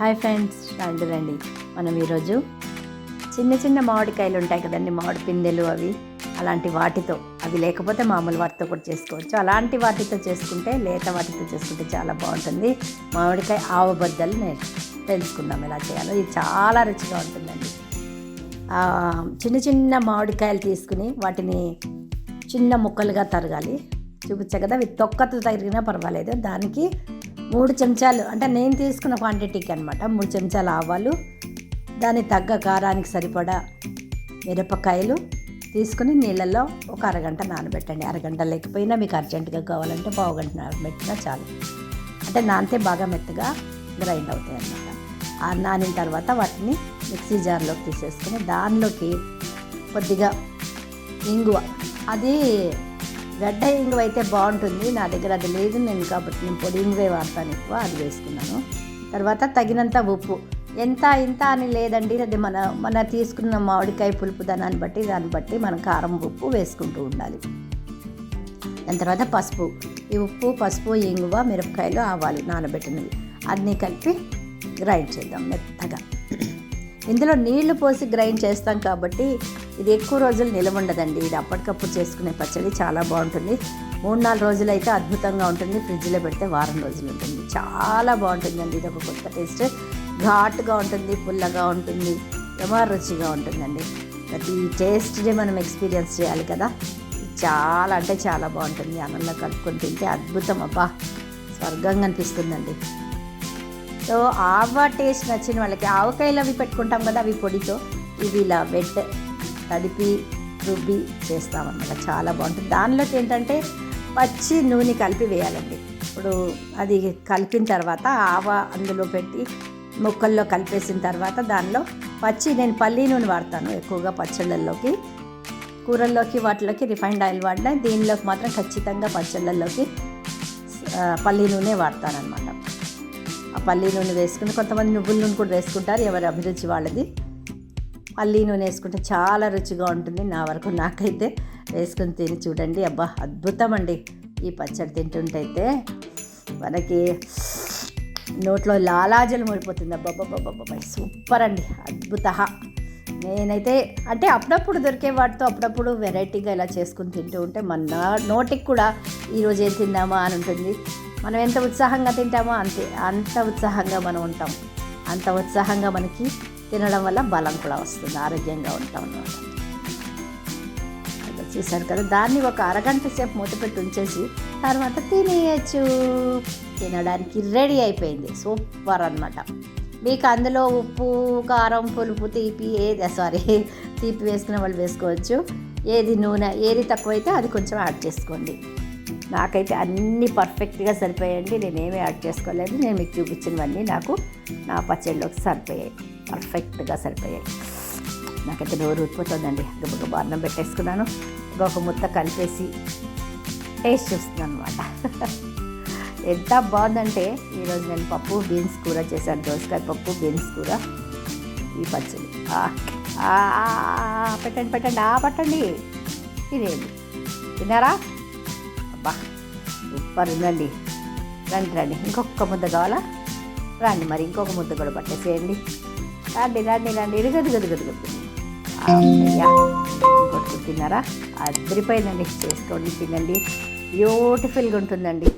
Hi friends, రండి మనం ఈరోజు చిన్న చిన్న మామిడికాయలు ఉంటాయి కదండి, మామిడి పిందెలు అలాంటి వాటితో, అవి లేకపోతే మామూలు వాటితో కూడా చేసుకోవచ్చు. అలాంటి వాటితో చేసుకుంటే, లేత వాటితో చేసుకుంటే చాలా బాగుంటుంది. మామిడికాయ ఆవబద్దలు తెలుసుకుందాం ఎలా చేయాలో. ఇది చాలా రుచిగా ఉంటుందండి. చిన్న చిన్న మామిడికాయలు తీసుకుని వాటిని చిన్న ముక్కలుగా తరగాలి. చూపించా కదా, అవి తొక్కతో తరిగినా పర్వాలేదు. దానికి 3 చెంచాలు, అంటే నేను తీసుకున్న క్వాంటిటీకి అనమాట, 3 చెంచాలు ఆవాలు, దానికి తగ్గ కారానికి సరిపడా మిరపకాయలు తీసుకుని నీళ్ళల్లో ఒక అరగంట నానబెట్టండి. అరగంట లేకపోయినా మీకు అర్జెంటుగా కావాలంటే పావుగంట నానబెట్టినా చాలు. అంటే నానితే బాగా మెత్తగా గ్రైండ్ అవుతాయి అన్నమాట. ఆ నానిన తర్వాత వాటిని మిక్సీ జార్లోకి తీసేసుకుని దానిలోకి కొద్దిగా ఇంగువ, అది గడ్డ ఇంగువ అయితే బాగుంటుంది. నా దగ్గర అది లేదు, కాబట్టి నేను పొడి ఇంగువే వాడతాను ఎక్కువ, అది వేసుకున్నాను. తర్వాత తగినంత ఉప్పు, ఎంత ఇంత అని లేదండి, అది మన తీసుకున్న మామిడికాయ పులుపు దాన్ని బట్టి మనం కారం ఉప్పు వేసుకుంటూ ఉండాలి. దాని తర్వాత పసుపు, ఈ ఉప్పు పసుపు ఇంగువ మిరపకాయలు ఆవాలు నానబెట్టినవి అన్నీ కలిపి గ్రైండ్ చేద్దాం మెత్తగా. ఇందులో నీళ్లు పోసి గ్రైండ్ చేస్తాం కాబట్టి ఇది ఎక్కువ రోజులు నిలవ ఉండదండి. ఇది అప్పటికప్పుడు చేసుకునే పచ్చడి చాలా బాగుంటుంది. 3-4 రోజులు అయితే అద్భుతంగా ఉంటుంది. ఫ్రిడ్జ్లో పెడితే వారం రోజులు ఉంటుంది. చాలా బాగుంటుందండి. ఇది ఒక కొత్త టేస్ట్. ఘాటుగా ఉంటుంది, పుల్లగా ఉంటుంది, రుచిగా ఉంటుందండి. ప్రతి టేస్ట్ని మనం ఎక్స్పీరియన్స్ చేయాలి కదా. చాలా అంటే చాలా బాగుంటుంది. అన్నంలో కలుపుకొని తింటే అద్భుతం, అబ్బా స్వర్గంగా అనిపిస్తుందండి. సో ఆవ టేస్ట్ నచ్చిన వాళ్ళకి ఆవకాయలు అవి పెట్టుకుంటాం కదా, అవి పొడితో ఇవి ఇలా తడిపి రుబ్బి చేస్తామన్నమాట. చాలా బాగుంటుంది. దానిలోకి ఏంటంటే పచ్చి నూనె కలిపి వేయాలండి. ఇప్పుడు అది కలిపిన తర్వాత ఆవ అందులో పెట్టి ముక్కల్లో కలిపేసిన తర్వాత దానిలో నేను పల్లి నూనె వాడతాను ఎక్కువగా పచ్చళ్ళల్లోకి, కూరల్లోకి వాటిలోకి రిఫైండ్ ఆయిల్ వాడినా, దీనిలోకి మాత్రం ఖచ్చితంగా పచ్చళ్ళల్లోకి పల్లి నూనె వాడతానమాట. ఆ పల్లి నూనె వేసుకుని, కొంతమంది నువ్వుల నూనె కూడా వేసుకుంటారు, ఎవరి అభిరుచి వాళ్ళది. పల్లి నూనె వేసుకుంటే చాలా రుచిగా ఉంటుంది. నాకైతే వేసుకుని తిని చూడండి, అబ్బా అద్భుతం అండి. ఈ పచ్చడి తింటుంటైతే మనకి నోట్లో లాలాజలు ముడిపోతుంది. అబ్బాబ్బాబ్బాబ్బా సూపర్ అండి, అద్భుత. నేనైతే అంటే అప్పుడప్పుడు దొరికే వాటితో అప్పుడప్పుడు వెరైటీగా ఇలా చేసుకుని తింటూ ఉంటే మన నోటికి కూడా ఈరోజు ఏం తిందామా అని ఉంటుంది. మనం ఎంత ఉత్సాహంగా తింటామో అంత ఉత్సాహంగా మనం ఉంటాం. అంత ఉత్సాహంగా మనకి తినడం వల్ల బలం కూడా వస్తుంది, ఆరోగ్యంగా ఉంటాం అన్నమాట. అలా చూసారు కదా, దాన్ని ఒక అరగంట సేపు మూతపెట్టి ఉంచేసి తర్వాత తినేయచ్చు. తినడానికి రెడీ అయిపోయింది. సూపర్ అన్నమాట. మీకు అందులో ఉప్పు కారం పులుపు తీపి తీపి వేసుకునే వాళ్ళు వేసుకోవచ్చు. నూనె ఏది తక్కువైతే అది కొంచెం యాడ్ చేసుకోండి. నాకైతే అన్నీ పర్ఫెక్ట్గా సరిపోయాయండి. నేనేమీ యాడ్ చేసుకోలేదు. నేను మీకు చూపించినవన్నీ నాకు నా పచ్చడిలోకి సరిపోయాయి, పర్ఫెక్ట్గా సరిపోయాయి. నాకైతే నోరు ఊరిపోతుందండి. గబగబా అన్నం పెట్టేసుకున్నాను. ఒక ముద్ద కలిపేసి టేస్ట్ చూస్తున్నాను అనమాట. ఎంత బాగుందంటే, ఈరోజు నేను పప్పు బీన్స్ కూర చేశాను. దోసకాయ పప్పు బీన్స్ కూర, ఈ పచ్చడి. పెట్టండి పట్టండి, ఇదేంటి తిన్నారా? అబ్బా సూపర్ ఉందండి. రండి, ఇంకొక ముద్ద కావాలా? రండి, మరి ఇంకొక ముద్ద కూడా పట్టేసేయండి. రండి, ఇరుగదు. ఇంకొకటి తిన్నారా? అదిరిపోయిందండి. చేసుకోండి, తినండి. బ్యూటిఫుల్గా ఉంటుందండి.